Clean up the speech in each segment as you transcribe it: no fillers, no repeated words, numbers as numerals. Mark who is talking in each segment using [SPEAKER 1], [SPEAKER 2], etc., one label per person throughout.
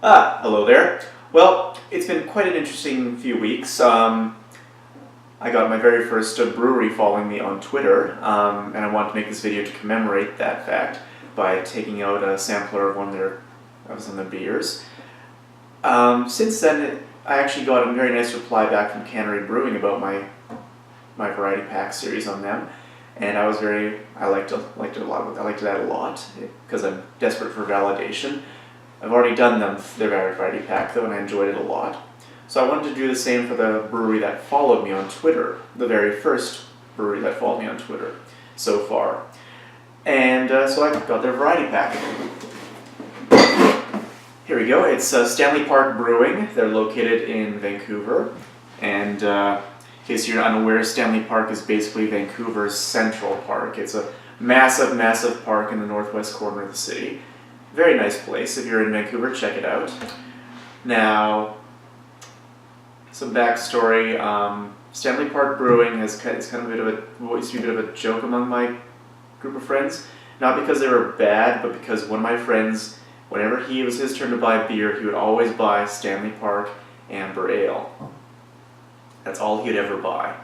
[SPEAKER 1] Hello there. Well, it's been quite an interesting few weeks. I got my very first brewery following me on Twitter, and I wanted to make this video to commemorate that fact by taking out a sampler of one of their beers. Since then, I actually got a very nice reply back from Cannery Brewing about my variety pack series on them, and I liked it a lot. I liked that a lot because I'm desperate for validation. I've already done their variety pack though, and I enjoyed it a lot. So I wanted to do the same for the brewery that followed me on Twitter, the very first brewery that followed me on Twitter so far. And so I got their variety pack. Here we go. It's Stanley Brewing. They're located in Vancouver. And in case you're unaware, Stanley Park is basically Vancouver's Central Park. It's a massive, massive park in the northwest corner of the city. Very nice place. If you're in Vancouver, check it out. Now, some backstory. Stanley Park Brewing is kind of used to be a bit of a joke among my group of friends. Not because they were bad, but because one of my friends, whenever it was his turn to buy beer, he would always buy Stanley Park Amber Ale. That's all he'd ever buy.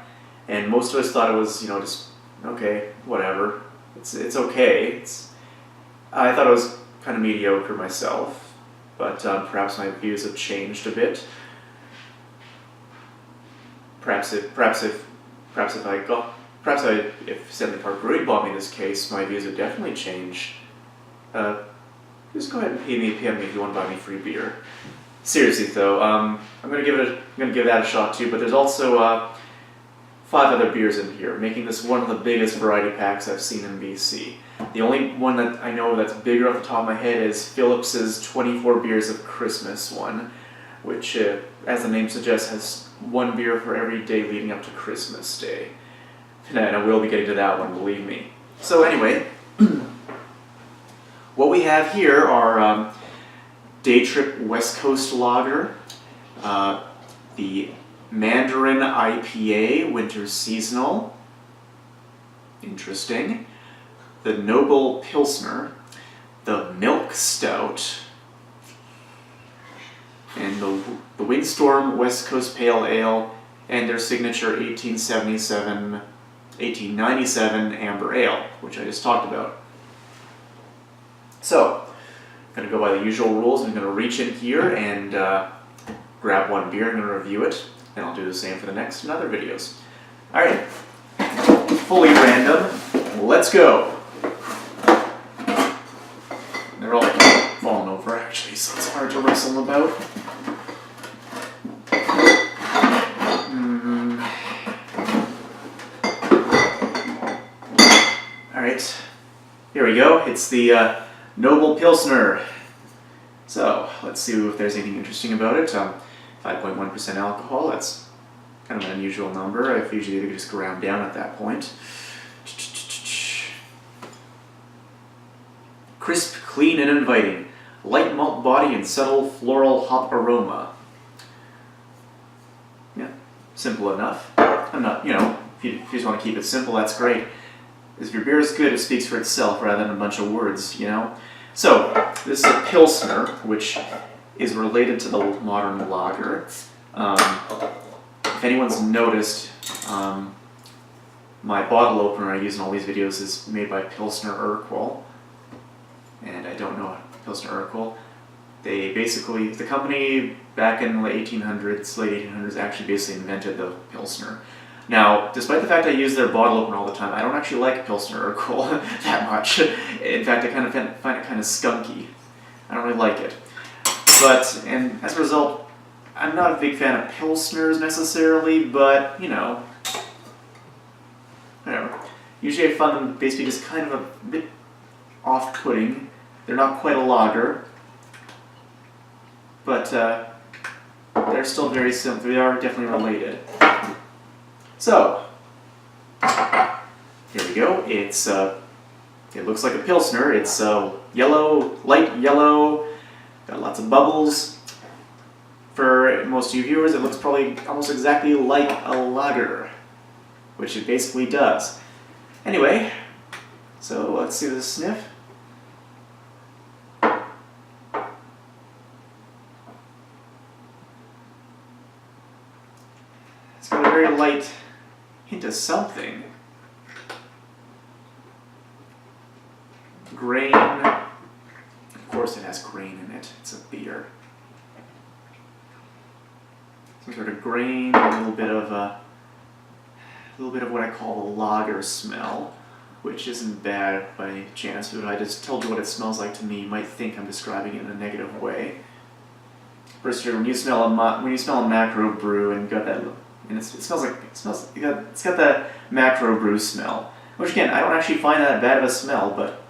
[SPEAKER 1] And most of us thought it was, just, okay, whatever. It's okay. I thought it was kind of mediocre myself, but perhaps my views have changed a bit. Perhaps if Stanley Park Brewing bought me this case, my views would definitely change. Just go ahead and pay me if you want to buy me free beer. Seriously though, I'm gonna give that a shot too. But there's also 5 other beers in here, making this one of the biggest variety packs I've seen in BC. The only one that I know that's bigger off the top of my head is Phillips's 24 Beers of Christmas one, which, as the name suggests, has one beer for every day leading up to Christmas Day. And I will be getting to that one, believe me. So anyway, what we have here are Day Trip West Coast Lager, the Mandarin IPA Winter Seasonal, interesting, the Noble Pilsner, the Milk Stout, and the Windstorm West Coast Pale Ale, and their signature 1897 Amber Ale, which I just talked about. So, I'm going to go by the usual rules. I'm going to reach in here and grab one beer. I'm going to review it, and I'll do the same for the next and other videos. Alright, fully random, let's go. They're all falling over actually, so it's hard to wrestle them about. Alright, here we go. It's the Noble Pilsner. So, let's see if there's anything interesting about it. 5.1% alcohol, that's kind of an unusual number. I usually just go round down at that point. Crisp, clean, and inviting. Light malt body and subtle floral hop aroma. Yeah, simple enough. I'm not, if you just want to keep it simple, that's great. If your beer is good, it speaks for itself rather than a bunch of words, So, this is a Pilsner, which is related to the modern lager. If anyone's noticed, my bottle opener I use in all these videos is made by Pilsner Urquell. And I don't know Pilsner Urquell. The company back in the late 1800s, actually basically invented the Pilsner. Now, despite the fact I use their bottle opener all the time, I don't actually like Pilsner Urquell that much. In fact, I kind of find it kind of skunky. I don't really like it. And as a result, I'm not a big fan of Pilsners necessarily, but, whatever. Usually I find them basically just kind of a bit off-putting. They're not quite a lager, but they're still very similar. They are definitely related. So, here we go. It looks like a Pilsner. It's yellow, light yellow, got lots of bubbles. For most of you viewers, it looks probably almost exactly like a lager, which it basically does. Anyway, so let's see the sniff. very light hint of something. Grain. Of course it has grain in it. It's a beer. Some sort of grain, a little bit of what I call a lager smell, which isn't bad by any chance. But if I just told you what it smells like to me, you might think I'm describing it in a negative way. First, when you smell a macro brew and got that, and it's got that macro brew smell. Which again, I don't actually find that bad of a smell, but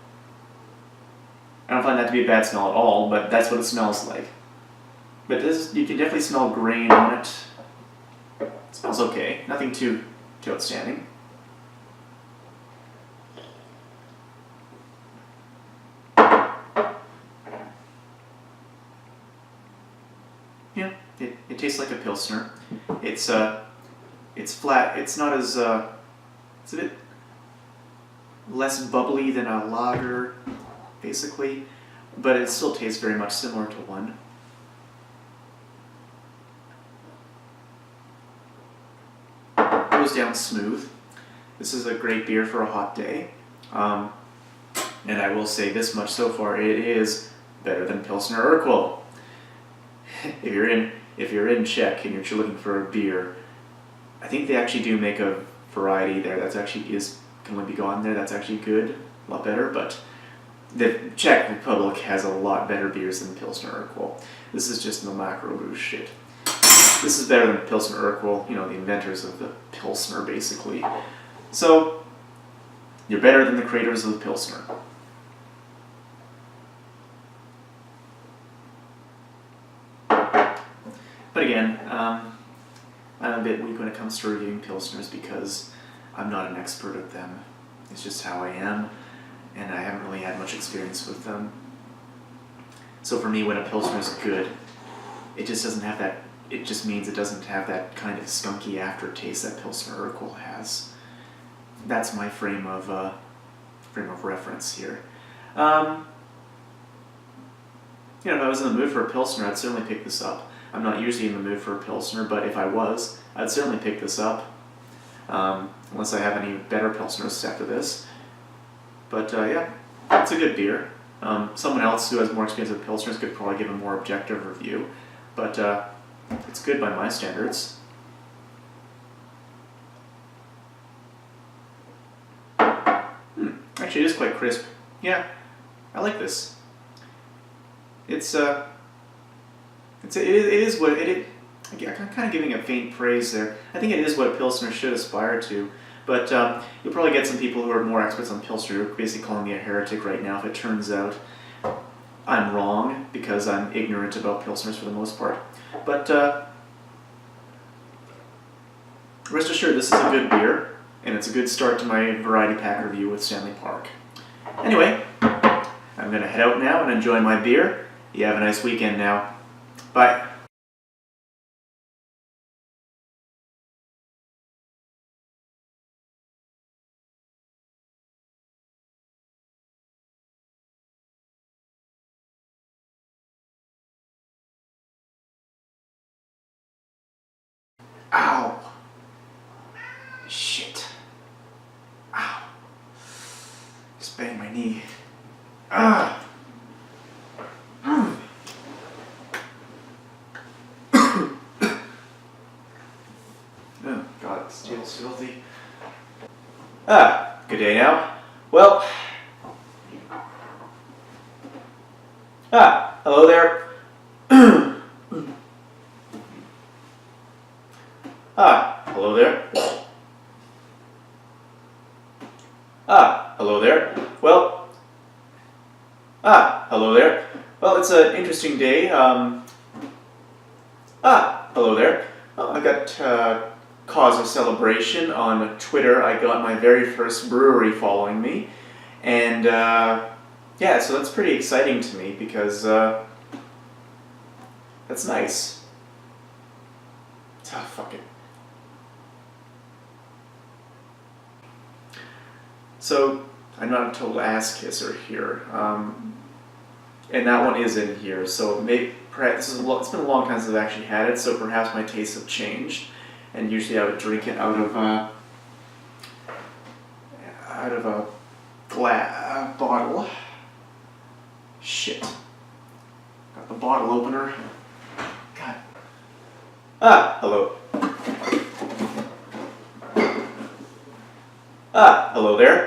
[SPEAKER 1] I don't find that to be a bad smell at all. But that's what it smells like. But you can definitely smell grain on it. It smells okay. Nothing too outstanding. Yeah, it tastes like a Pilsner. It's flat. It's not as it's a bit less bubbly than a lager, basically, but it still tastes very much similar to one. Goes down smooth. This is a great beer for a hot day, and I will say this much so far: it is better than Pilsner Urquell. If you're in Czech and you're looking for a beer, I think they actually do make a variety there that's actually can only be gotten there. That's actually good, a lot better. But the Czech Republic has a lot better beers than Pilsner Urquell. This is just the macro brew shit. This is better than Pilsner Urquell, the inventors of the Pilsner, basically. So, you're better than the creators of the Pilsner. But again, I'm a bit weak when it comes to reviewing Pilsners because I'm not an expert at them. It's just how I am, and I haven't really had much experience with them. So for me, when a Pilsner is good, it just doesn't have that. It just means it doesn't have that kind of skunky aftertaste that Pilsner Urquell has. That's my frame of reference here. If I was in the mood for a Pilsner, I'd certainly pick this up. I'm not usually in the mood for a Pilsner, but if I was, I'd certainly pick this up. Unless I have any better Pilsners after this. But yeah, it's a good beer. Someone else who has more experience with Pilsners could probably give a more objective review. But it's good by my standards. Actually, it is quite crisp. Yeah, I like this. It is what it. I'm kind of giving it faint praise there. I think it is what a Pilsner should aspire to. But you'll probably get some people who are more experts on Pilsner who are basically calling me a heretic right now if it turns out I'm wrong because I'm ignorant about Pilsners for the most part. But rest assured, this is a good beer, and it's a good start to my variety pack review with Stanley Park. Anyway, I'm going to head out now and enjoy my beer. You have a nice weekend now. Bye. Ow. Shit. Ow. Just banged my knee. Ah. Oh, God, steel's filthy. Good day now. Well. Hello there. Hello there. Hello there. Well, hello there. Well, it's an interesting day. Hello there. Well, I got cause of celebration on Twitter. I got my very first brewery following me, and yeah, so that's pretty exciting to me because that's nice. Fuck it. So, I'm not a total ass kisser here, and that one is in here, so maybe, perhaps, it's been a long time since I've actually had it, so perhaps my tastes have changed, and usually I would drink it out of a bottle. Shit. Got the bottle opener. God. Ah, hello. Ah, hello there.